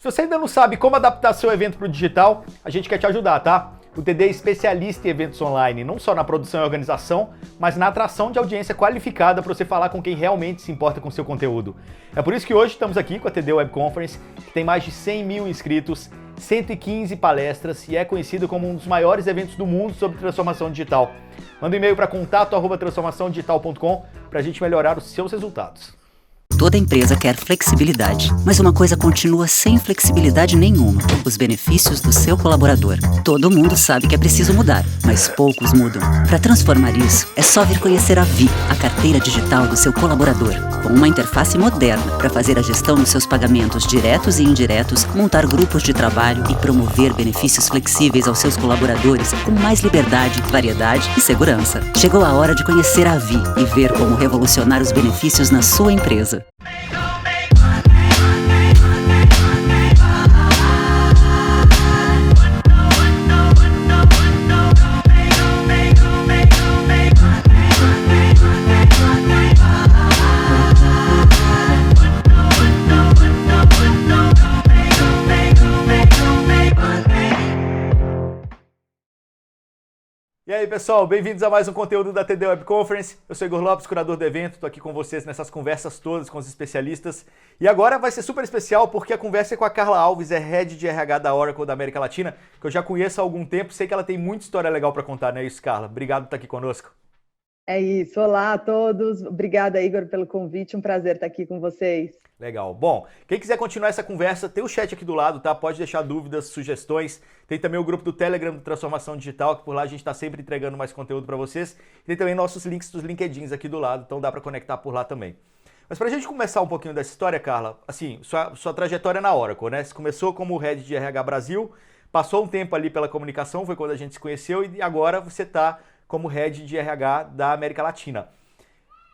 Se você ainda não sabe como adaptar seu evento para o digital, a gente quer te ajudar, tá? O TD é especialista em eventos online, não só na produção e organização, mas na atração de audiência qualificada para você falar com quem realmente se importa com seu conteúdo. É por isso que hoje estamos aqui com a TD Web Conference, que tem mais de 100 mil inscritos, 115 palestras e é conhecido como um dos maiores eventos do mundo sobre transformação digital. Manda um e-mail para contato@transformaçãodigital.com para a gente melhorar os seus resultados. Toda empresa quer flexibilidade, mas uma coisa continua sem flexibilidade nenhuma: os benefícios do seu colaborador. Todo mundo sabe que é preciso mudar, mas poucos mudam. Para transformar isso, é só vir conhecer a Vi, a carteira digital do seu colaborador. Com uma interface moderna para fazer a gestão dos seus pagamentos diretos e indiretos, montar grupos de trabalho e promover benefícios flexíveis aos seus colaboradores com mais liberdade, variedade e segurança. Chegou a hora de conhecer a Vi e ver como revolucionar os benefícios na sua empresa. E aí, pessoal, bem-vindos a mais um conteúdo da TD Web Conference. Eu sou Igor Lopes, curador do evento, estou aqui com vocês nessas conversas todas com os especialistas. E agora vai ser super especial porque a conversa é com a Carla Alves, é Head de RH da Oracle da América Latina, que eu já conheço há algum tempo, sei que ela tem muita história legal para contar, não é isso, Carla? Obrigado por estar aqui conosco. É isso, olá a todos, obrigada, Igor, pelo convite, um prazer estar aqui com vocês. Legal. Bom, quem quiser continuar essa conversa, tem o chat aqui do lado, tá? Pode deixar dúvidas, sugestões. Tem também o grupo do Telegram do Transformação Digital, que por lá a gente está sempre entregando mais conteúdo para vocês. E tem também nossos links dos LinkedIns aqui do lado, então dá para conectar por lá também. Mas para a gente começar um pouquinho dessa história, Carla, assim, sua trajetória na Oracle, né? Você começou como Head de RH Brasil, passou um tempo ali pela comunicação, foi quando a gente se conheceu, e agora você está como Head de RH da América Latina.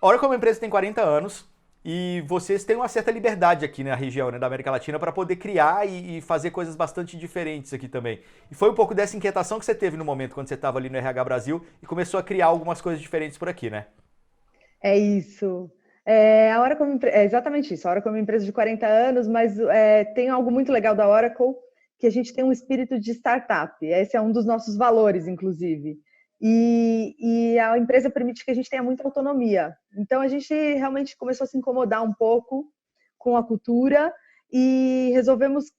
A Oracle é uma empresa que tem 40 anos, e vocês têm uma certa liberdade aqui na região, né, da América Latina para poder criar e fazer coisas bastante diferentes aqui também. E foi um pouco dessa inquietação que você teve no momento quando você estava ali no RH Brasil e começou a criar algumas coisas diferentes por aqui, né? É isso. A Oracle é exatamente isso. A Oracle é uma empresa de 40 anos, mas tem algo muito legal da Oracle, que a gente tem um espírito de startup. Esse é um dos nossos valores, inclusive. E a empresa permite que a gente tenha muita autonomia. Então, a gente realmente começou a se incomodar um pouco com a cultura e resolvemos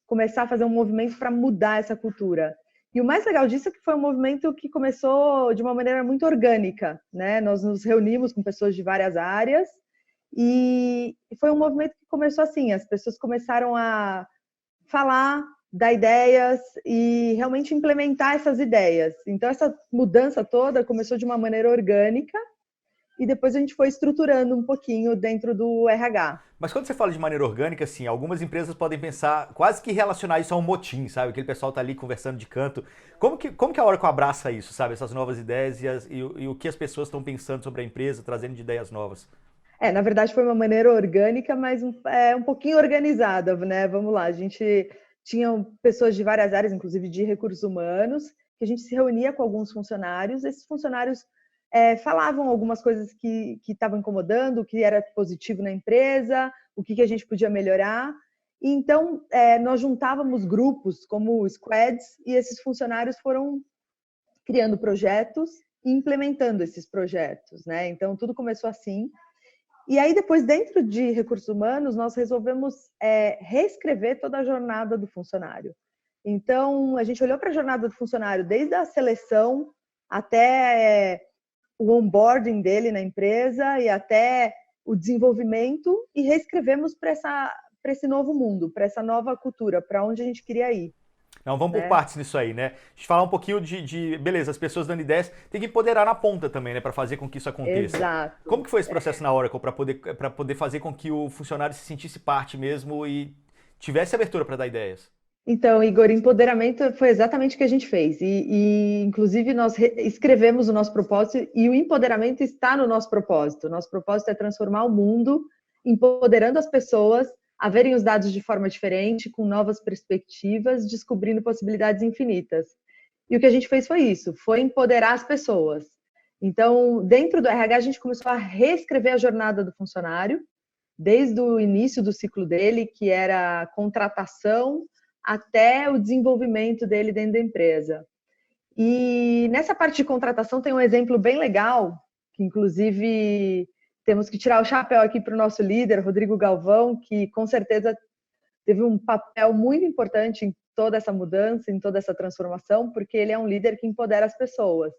começar a fazer um movimento para mudar essa cultura. E o mais legal disso é que foi um movimento que começou de uma maneira muito orgânica, né? Nós nos reunimos com pessoas de várias áreas e foi um movimento que começou assim, as pessoas começaram a falar, dar ideias e realmente implementar essas ideias. Então, essa mudança toda começou de uma maneira orgânica e depois a gente foi estruturando um pouquinho dentro do RH. Mas quando você fala de maneira orgânica, assim, algumas empresas podem pensar, quase que relacionar isso a um motim, sabe? Aquele pessoal tá ali conversando de canto. Como que a Oracle abraça isso, sabe? Essas novas ideias e o que as pessoas estão pensando sobre a empresa, trazendo de ideias novas? Na verdade foi uma maneira orgânica, mas um pouquinho organizada, né? Vamos lá, a gente tinha pessoas de várias áreas, inclusive de recursos humanos, que a gente se reunia com alguns funcionários, esses funcionários falavam algumas coisas que estavam incomodando, o que era positivo na empresa, o que a gente podia melhorar. E então, nós juntávamos grupos como squads e esses funcionários foram criando projetos e implementando esses projetos, né? Então, tudo começou assim. E aí, depois, dentro de recursos humanos, nós resolvemos reescrever toda a jornada do funcionário. Então, a gente olhou para a jornada do funcionário desde a seleção até o onboarding dele na empresa e até o desenvolvimento e reescrevemos para esse novo mundo, para essa nova cultura, para onde a gente queria ir. Não, vamos por partes nisso aí, né? A gente falar um pouquinho beleza, as pessoas dando ideias, tem que empoderar na ponta também, né? Para fazer com que isso aconteça. Exato. Como que foi esse processo na Oracle para poder fazer com que o funcionário se sentisse parte mesmo e tivesse abertura para dar ideias? Então, Igor, empoderamento foi exatamente o que a gente fez. E inclusive, nós escrevemos o nosso propósito e o empoderamento está no nosso propósito. Nosso propósito é transformar o mundo, empoderando as pessoas a verem os dados de forma diferente, com novas perspectivas, descobrindo possibilidades infinitas. E o que a gente fez foi isso, foi empoderar as pessoas. Então, dentro do RH, a gente começou a reescrever a jornada do funcionário desde o início do ciclo dele, que era a contratação até o desenvolvimento dele dentro da empresa. E nessa parte de contratação tem um exemplo bem legal, que inclusive temos que tirar o chapéu aqui para o nosso líder, Rodrigo Galvão, que com certeza teve um papel muito importante em toda essa mudança, em toda essa transformação, porque ele é um líder que empodera as pessoas.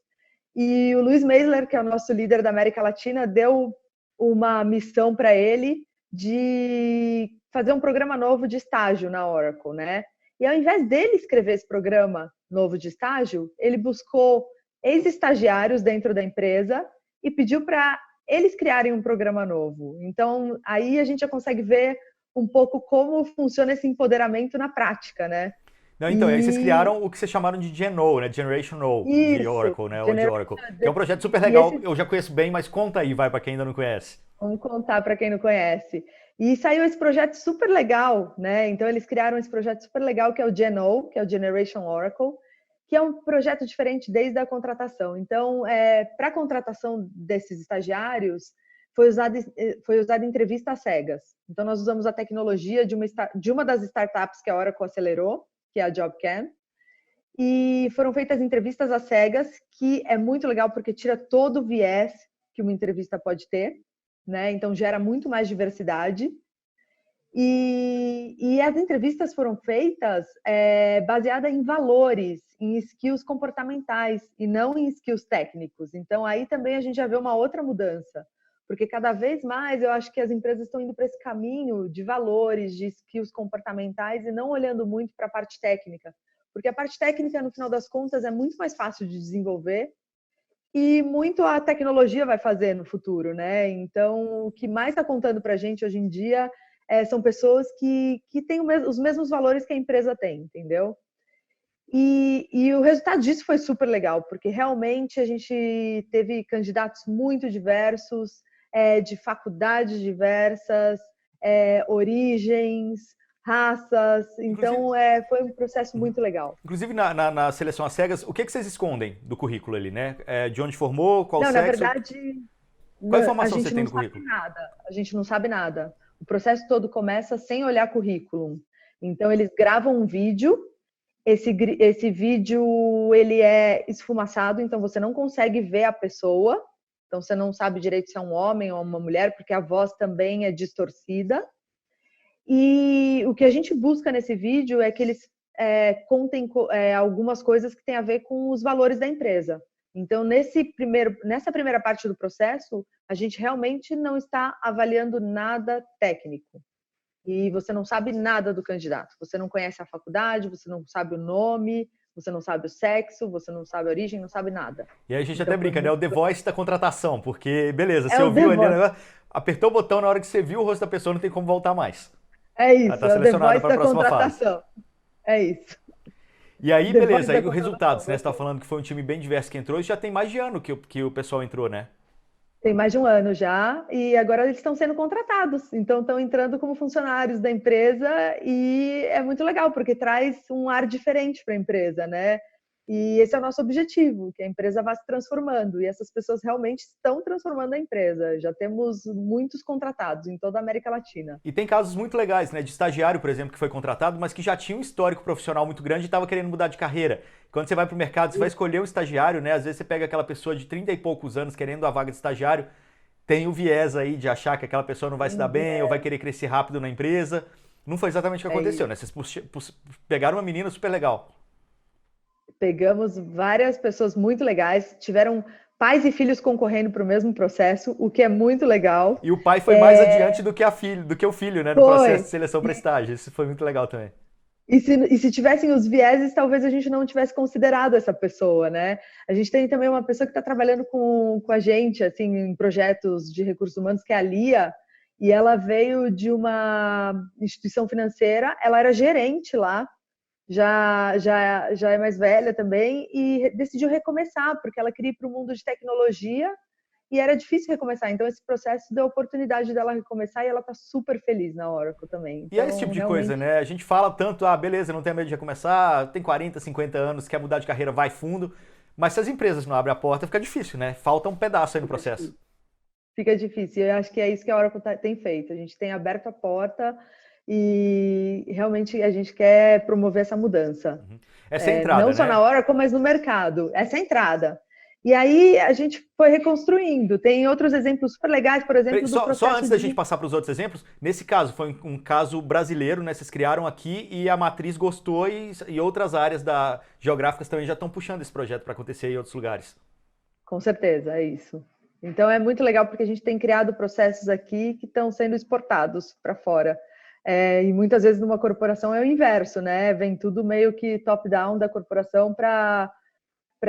E o Luiz Meisler, que é o nosso líder da América Latina, deu uma missão para ele de fazer um programa novo de estágio na Oracle, né? E ao invés dele escrever esse programa novo de estágio, ele buscou ex-estagiários dentro da empresa e pediu para eles criarem um programa novo. Então, aí a gente já consegue ver um pouco como funciona esse empoderamento na prática, né? Não, então, aí vocês criaram o que vocês chamaram de GenO, né? Generation O, de Oracle, né? Ou de Oracle. Que é um projeto super legal, eu já conheço bem, mas conta aí, vai, para quem ainda não conhece. Vamos contar para quem não conhece. E saiu esse projeto super legal, né? Então, eles criaram esse projeto super legal, que é o GenO, que é o Generation Oracle, que é um projeto diferente desde a contratação. Então, para a contratação desses estagiários, foi usada entrevista às cegas. Então, nós usamos a tecnologia de uma das startups que a Oracle acelerou, que é a JobCam, e foram feitas entrevistas às cegas, que é muito legal porque tira todo o viés que uma entrevista pode ter, né? Então gera muito mais diversidade. E as entrevistas foram feitas baseadas em valores, em skills comportamentais e não em skills técnicos. Então aí também a gente já vê uma outra mudança, porque cada vez mais eu acho que as empresas estão indo para esse caminho de valores, de skills comportamentais e não olhando muito para a parte técnica, porque a parte técnica, no final das contas, é muito mais fácil de desenvolver e muito a tecnologia vai fazer no futuro, né? Então, o que mais está contando para a gente hoje em dia são pessoas que têm os mesmos valores que a empresa tem, entendeu? E o resultado disso foi super legal, porque realmente a gente teve candidatos muito diversos, de faculdades diversas, origens, raças. Então, foi um processo muito legal. Inclusive, na seleção às cegas, o que vocês escondem do currículo ali, né? De onde formou, qual não, sexo? Na verdade, qual informação você tem no currículo? A gente não sabe nada. O processo todo começa sem olhar currículo. Então, eles gravam um vídeo. Esse vídeo, ele é esfumaçado, então você não consegue ver a pessoa. Então, você não sabe direito se é um homem ou uma mulher, porque a voz também é distorcida. E o que a gente busca nesse vídeo é que eles contem algumas coisas que têm a ver com os valores da empresa. Então, nessa primeira parte do processo, a gente realmente não está avaliando nada técnico. E você não sabe nada do candidato. Você não conhece a faculdade, você não sabe o nome, você não sabe o sexo, você não sabe a origem, não sabe nada. E aí a gente até brinca, né? O The Voice da contratação, porque, beleza, você ouviu ali, apertou o botão, na hora que você viu o rosto da pessoa, não tem como voltar mais. É isso, ela tá selecionada é o The Voice da contratação. Fase. É isso. E aí, beleza, aí o resultado, né? Você está falando que foi um time bem diverso que entrou, e já tem mais de ano que o pessoal entrou, né? Tem mais de um ano já, e agora eles estão sendo contratados, então estão entrando como funcionários da empresa, e é muito legal, porque traz um ar diferente para a empresa, né? E esse é o nosso objetivo, que a empresa vá se transformando, e essas pessoas realmente estão transformando a empresa. Já temos muitos contratados em toda a América Latina. E tem casos muito legais, né? De estagiário, por exemplo, que foi contratado, mas que já tinha um histórico profissional muito grande e estava querendo mudar de carreira. Quando você vai para o mercado, você vai escolher um estagiário, né? Às vezes você pega aquela pessoa de 30 e poucos anos querendo a vaga de estagiário, tem o viés aí de achar que aquela pessoa não vai se dar bem ou vai querer crescer rápido na empresa. Não foi exatamente o que aconteceu, né? Vocês pegaram uma menina super legal. Pegamos várias pessoas muito legais, tiveram pais e filhos concorrendo para o mesmo processo, o que é muito legal. E o pai foi mais adiante do que o filho, né? No processo de seleção para estágio. Isso foi muito legal também. E se tivessem os vieses, talvez a gente não tivesse considerado essa pessoa, né? A gente tem também uma pessoa que está trabalhando com a gente, assim, em projetos de recursos humanos, que é a Lia, e ela veio de uma instituição financeira, ela era gerente lá, já é mais velha também, e decidiu recomeçar, porque ela queria ir para o mundo de tecnologia, e era difícil recomeçar. Então, esse processo deu a oportunidade dela recomeçar, e ela está super feliz na Oracle também. Então, e é esse tipo de coisa, né? A gente fala tanto, beleza, não tem medo de recomeçar, tem 40, 50 anos, quer mudar de carreira, vai fundo, mas se as empresas não abrem a porta, fica difícil, né? Falta um pedaço aí no processo. fica difícil. Eu acho que é isso que a Oracle tem feito. A gente tem aberto a porta e realmente a gente quer promover essa mudança. Essa é a entrada, não só né? na Oracle, mas no mercado. Essa é a entrada. E aí a gente foi reconstruindo. Tem outros exemplos super legais, por exemplo, do processo Só antes da gente passar para os outros exemplos, nesse caso, foi um caso brasileiro, né? Vocês criaram aqui e a matriz gostou e outras áreas geográficas também já estão puxando esse projeto para acontecer em outros lugares. Com certeza, é isso. Então é muito legal porque a gente tem criado processos aqui que estão sendo exportados para fora. E muitas vezes numa corporação é o inverso, né? Vem tudo meio que top-down da corporação para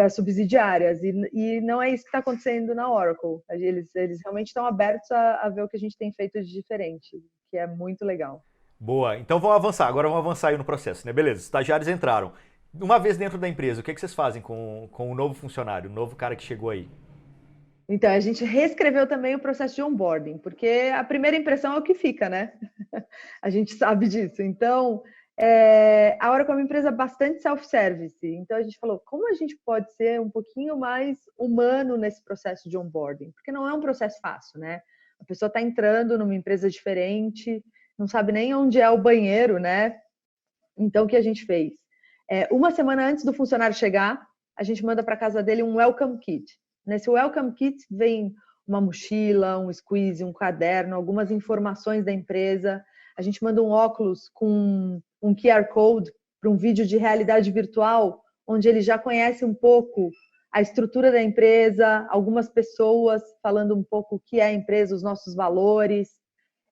subsidiárias, e não é isso que está acontecendo na Oracle. Eles realmente estão abertos a ver o que a gente tem feito de diferente, que é muito legal. Boa, então vamos avançar, agora vamos avançar aí no processo, né? Beleza, os estagiários entraram. Uma vez dentro da empresa, o que vocês fazem com o novo funcionário, o novo cara que chegou aí? Então, a gente reescreveu também o processo de onboarding, porque a primeira impressão é o que fica, né? A gente sabe disso. Então, a Oracle é uma empresa bastante self-service, então a gente falou, como a gente pode ser um pouquinho mais humano nesse processo de onboarding? Porque não é um processo fácil, né? A pessoa está entrando numa empresa diferente, não sabe nem onde é o banheiro, né? Então, o que a gente fez? Uma semana antes do funcionário chegar, a gente manda para casa dele um welcome kit. Nesse welcome kit vem uma mochila, um squeeze, um caderno, algumas informações da empresa. A gente manda um óculos com um QR Code para um vídeo de realidade virtual, onde ele já conhece um pouco a estrutura da empresa, algumas pessoas falando um pouco o que é a empresa, os nossos valores.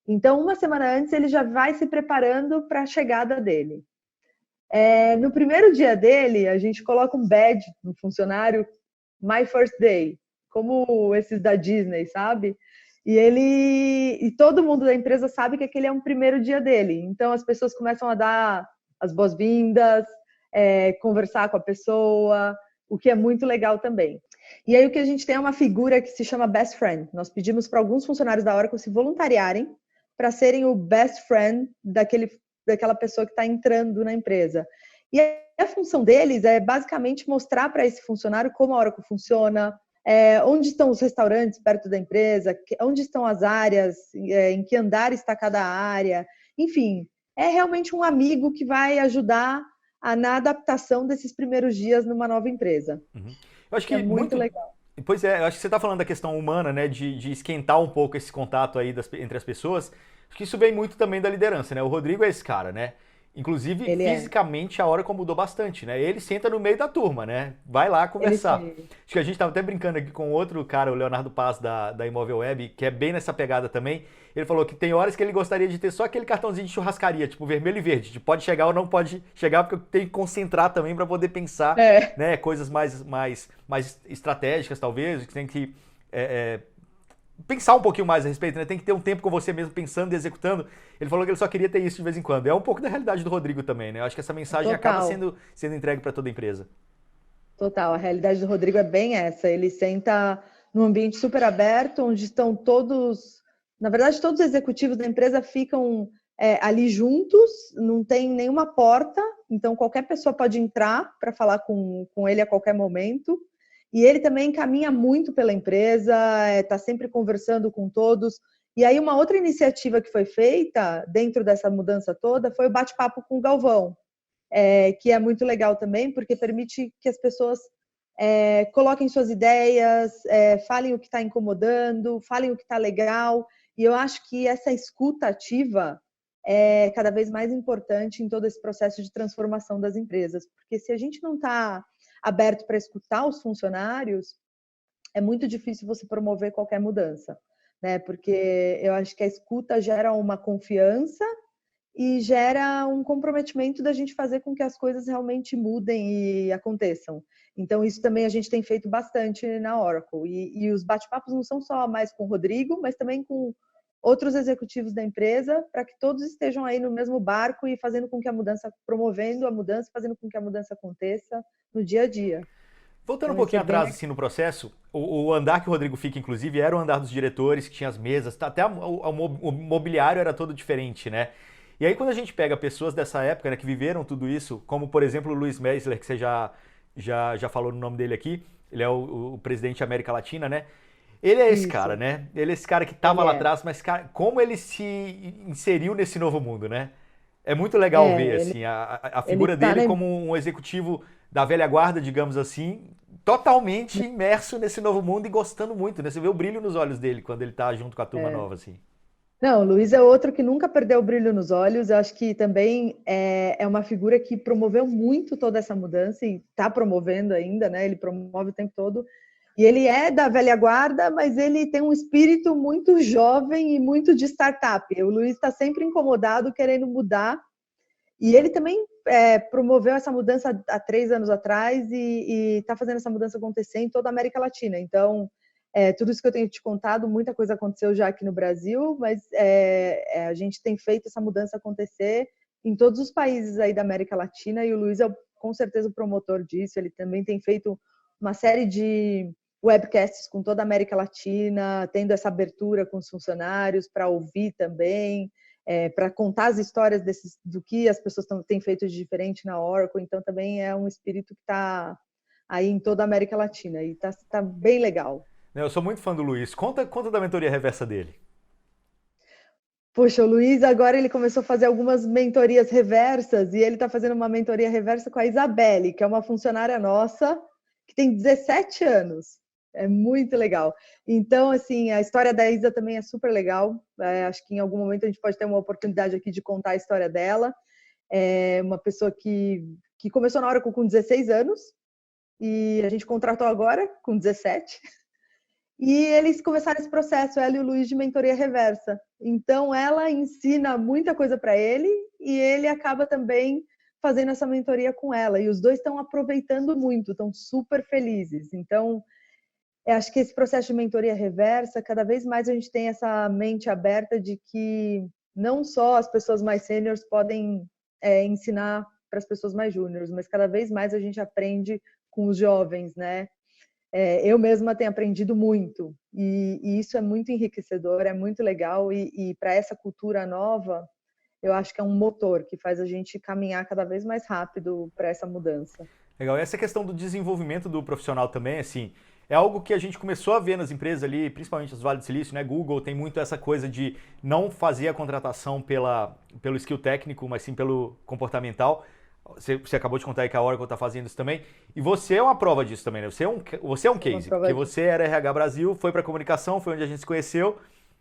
Então, uma semana antes, ele já vai se preparando para a chegada dele. No primeiro dia dele, a gente coloca um badge no funcionário, My First Day, como esses da Disney, sabe? E todo mundo da empresa sabe que aquele é um primeiro dia dele. Então as pessoas começam a dar as boas-vindas, conversar com a pessoa, o que é muito legal também. E aí o que a gente tem é uma figura que se chama Best Friend. Nós pedimos para alguns funcionários da Oracle se voluntariarem para serem o best friend daquela pessoa que está entrando na empresa. E a função deles é basicamente mostrar para esse funcionário como a Oracle funciona, onde estão os restaurantes perto da empresa, onde estão as áreas, em que andar está cada área. Enfim, é realmente um amigo que vai ajudar na adaptação desses primeiros dias numa nova empresa. Uhum. Eu acho que é muito legal. Pois é, eu acho que você está falando da questão humana, né, de esquentar um pouco esse contato aí entre as pessoas. Acho que isso vem muito também da liderança, né? O Rodrigo é esse cara, né? Inclusive, fisicamente, a Oracle mudou bastante, né? Ele senta no meio da turma, né? Vai lá conversar. Acho que a gente estava até brincando aqui com outro cara, o Leonardo Paz, da Imóvel Web, que é bem nessa pegada também. Ele falou que tem horas que ele gostaria de ter só aquele cartãozinho de churrascaria, tipo vermelho e verde. De pode chegar ou não pode chegar, porque eu tenho que concentrar também para poder pensar, né? Coisas mais estratégicas, talvez, que tem que... pensar um pouquinho mais a respeito, né? Tem que ter um tempo com você mesmo pensando e executando. Ele falou que ele só queria ter isso de vez em quando. É um pouco da realidade do Rodrigo também, né? Eu acho que essa mensagem acaba sendo entregue para toda a empresa. Total, a realidade do Rodrigo é bem essa. Ele senta num ambiente super aberto, onde estão todos... Na verdade, todos os executivos da empresa ficam ali juntos, não tem nenhuma porta, então qualquer pessoa pode entrar para falar com ele a qualquer momento. E ele também caminha muito pela empresa, está sempre conversando com todos. E aí uma outra iniciativa que foi feita dentro dessa mudança toda foi o bate-papo com o Galvão, que é muito legal também, porque permite que as pessoas coloquem suas ideias, falem o que está incomodando, falem o que está legal. E eu acho que essa escuta ativa é cada vez mais importante em todo esse processo de transformação das empresas. Porque se a gente não está aberto para escutar os funcionários, é muito difícil você promover qualquer mudança, né? Porque eu acho que a escuta gera uma confiança e gera um comprometimento da gente fazer com que as coisas realmente mudem e aconteçam. Então, isso também a gente tem feito bastante na Oracle. E os bate-papos não são só mais com o Rodrigo, mas também com outros executivos da empresa, para que todos estejam aí no mesmo barco e fazendo com que a mudança, promovendo a mudança, fazendo com que a mudança aconteça no dia a dia. Voltando um pouquinho atrás assim, no processo, o andar que o Rodrigo fica, inclusive, era o andar dos diretores, que tinha as mesas, até o mobiliário era todo diferente, né? E aí quando a gente pega pessoas dessa época, né, que viveram tudo isso, como por exemplo o Luiz Meisler, que você já falou no nome dele aqui, ele é o presidente da América Latina, né? Ele é esse cara, Isso, né? Ele é esse cara que tava ele lá é. atrás, mas cara, como ele se inseriu nesse novo mundo, né? É muito legal ver, É, assim, a ele figura tá dele na, como um executivo da velha guarda, digamos assim, totalmente imerso nesse novo mundo e gostando muito, né? Você vê o brilho nos olhos dele quando ele tá junto com a turma nova, assim. Não, o Luiz é outro que nunca perdeu o brilho nos olhos. Eu acho que também é uma figura que promoveu muito toda essa mudança e está promovendo ainda, né? Ele promove o tempo todo. E ele é da velha guarda, mas ele tem um espírito muito jovem e muito de startup. O Luiz está sempre incomodado, querendo mudar. E ele também promoveu essa mudança há 3 anos atrás e está fazendo essa mudança acontecer em toda a América Latina. Então, tudo isso que eu tenho te contado, muita coisa aconteceu já aqui no Brasil, mas a gente tem feito essa mudança acontecer em todos os países aí da América Latina e o Luiz é com certeza o promotor disso. Ele também tem feito uma série de webcasts com toda a América Latina, tendo essa abertura com os funcionários para ouvir também, para contar as histórias do que as pessoas têm feito de diferente na Oracle. Então, também é um espírito que está aí em toda a América Latina e tá bem legal. Eu sou muito fã do Luiz. Conta da mentoria reversa dele. Poxa, o Luiz agora ele começou a fazer algumas mentorias reversas e ele está fazendo uma mentoria reversa com a Isabelle, que é uma funcionária nossa que tem 17 anos. É muito legal. Então, assim, a história da Isa também é super legal. Acho que em algum momento a gente pode ter uma oportunidade aqui de contar a história dela. É uma pessoa que começou na Oracle com 16 anos e a gente contratou agora com 17. E eles começaram esse processo, ela e o Luiz, de mentoria reversa. Então, ela ensina muita coisa para ele e ele acaba também fazendo essa mentoria com ela. E os dois estão aproveitando muito, estão super felizes. Então, eu acho que esse processo de mentoria reversa, cada vez mais a gente tem essa mente aberta de que não só as pessoas mais sêniores podem ensinar para as pessoas mais júniores, mas cada vez mais a gente aprende com os jovens, né? Eu mesma tenho aprendido muito e isso é muito enriquecedor, é muito legal e para essa cultura nova, eu acho que é um motor que faz a gente caminhar cada vez mais rápido para essa mudança. Legal. E essa questão do desenvolvimento do profissional também, assim, é algo que a gente começou a ver nas empresas ali, principalmente os Vale do Silício, né? Google tem muito essa coisa de não fazer a contratação pelo skill técnico, mas sim pelo comportamental. Você acabou de contar aí que a Oracle está fazendo isso também. E você é uma prova disso também, né? Você é um É uma case, porque prova de... você era RH Brasil, foi para comunicação, foi onde a gente se conheceu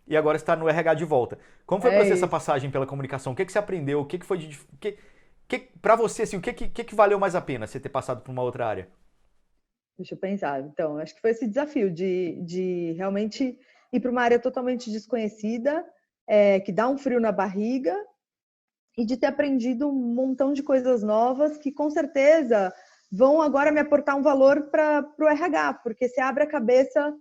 e agora está no RH de volta. Como foi para É você essa isso. passagem pela comunicação? O que você aprendeu? O que foi de... Para você, assim, o que valeu mais a pena você ter passado por uma outra área? Deixa eu pensar. Então, acho que foi esse desafio de realmente ir para uma área totalmente desconhecida, que dá um frio na barriga, e de ter aprendido um montão de coisas novas que, com certeza, vão agora me aportar um valor para o RH, porque você abre a cabeça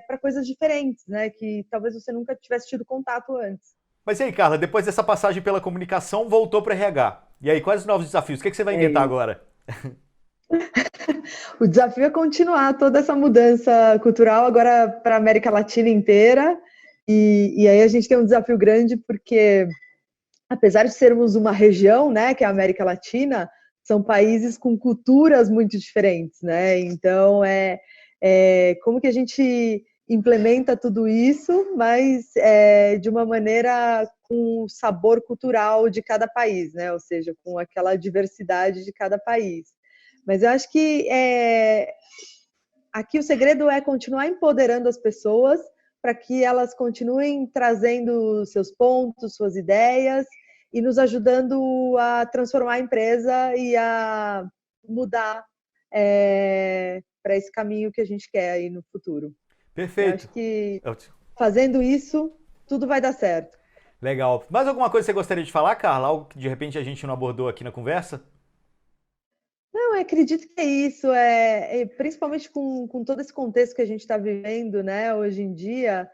para coisas diferentes, né? Que talvez você nunca tivesse tido contato antes. Mas e aí, Carla, depois dessa passagem pela comunicação, voltou para RH. E aí, quais os novos desafios? O que você vai É inventar isso. agora? O desafio é continuar toda essa mudança cultural agora para a América Latina inteira. E aí a gente tem um desafio grande porque apesar de sermos uma região, né, que é a América Latina, são países com culturas muito diferentes, né? Então, como que a gente implementa tudo isso, mas de uma maneira com o sabor cultural de cada país, né? Ou seja, com aquela diversidade de cada país. Mas eu acho que aqui o segredo é continuar empoderando as pessoas para que elas continuem trazendo seus pontos, suas ideias e nos ajudando a transformar a empresa e a mudar para esse caminho que a gente quer aí no futuro. Eu Perfeito. acho que fazendo isso, tudo vai dar certo. Legal. Mais alguma coisa que você gostaria de falar, Carla? Algo que de repente a gente não abordou aqui na conversa? Não, eu acredito que é isso, principalmente com todo esse contexto que a gente está vivendo, né, hoje em dia,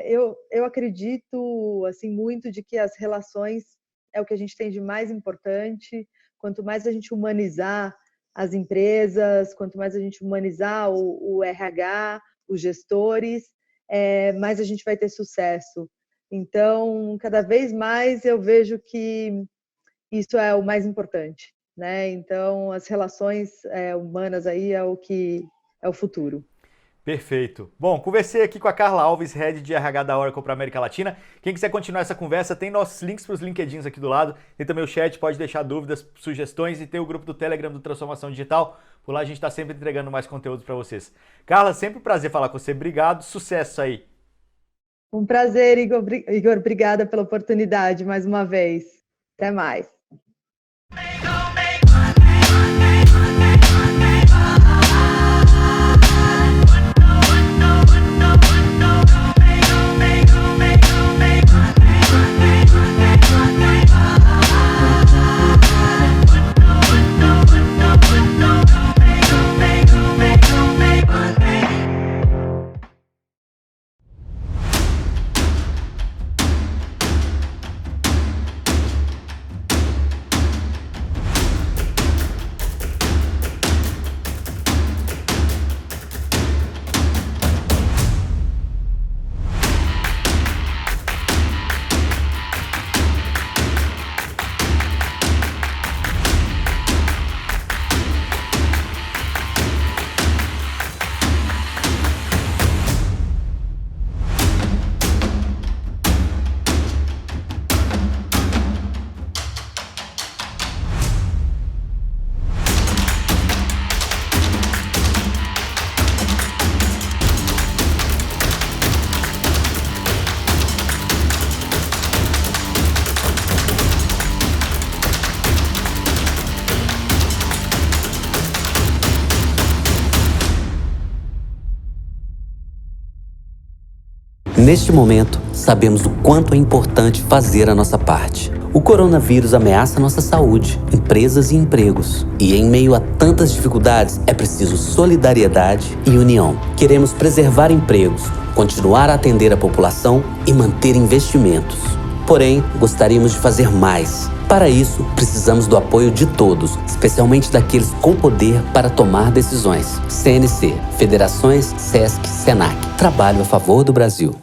eu acredito assim muito de que as relações é o que a gente tem de mais importante. Quanto mais a gente humanizar as empresas, quanto mais a gente humanizar o RH, os gestores, mais a gente vai ter sucesso. Então, cada vez mais eu vejo que isso é o mais importante, né? Então, as relações humanas aí é o que é o futuro. Perfeito. Bom, conversei aqui com a Carla Alves, Head de RH da Oracle para América Latina. Quem quiser continuar essa conversa, tem nossos links para os LinkedIns aqui do lado. Tem também o chat, pode deixar dúvidas, sugestões e tem o grupo do Telegram do Transformação Digital. Por lá a gente está sempre entregando mais conteúdo para vocês. Carla, sempre um prazer falar com você. Obrigado, sucesso aí. Um prazer, Igor. Obrigada pela oportunidade mais uma vez. Até mais. Neste momento, sabemos o quanto é importante fazer a nossa parte. O coronavírus ameaça nossa saúde, empresas e empregos. E em meio a tantas dificuldades, é preciso solidariedade e união. Queremos preservar empregos, continuar a atender a população e manter investimentos. Porém, gostaríamos de fazer mais. Para isso, precisamos do apoio de todos, especialmente daqueles com poder para tomar decisões. CNC, federações, SESC, SENAC. Trabalho a favor do Brasil.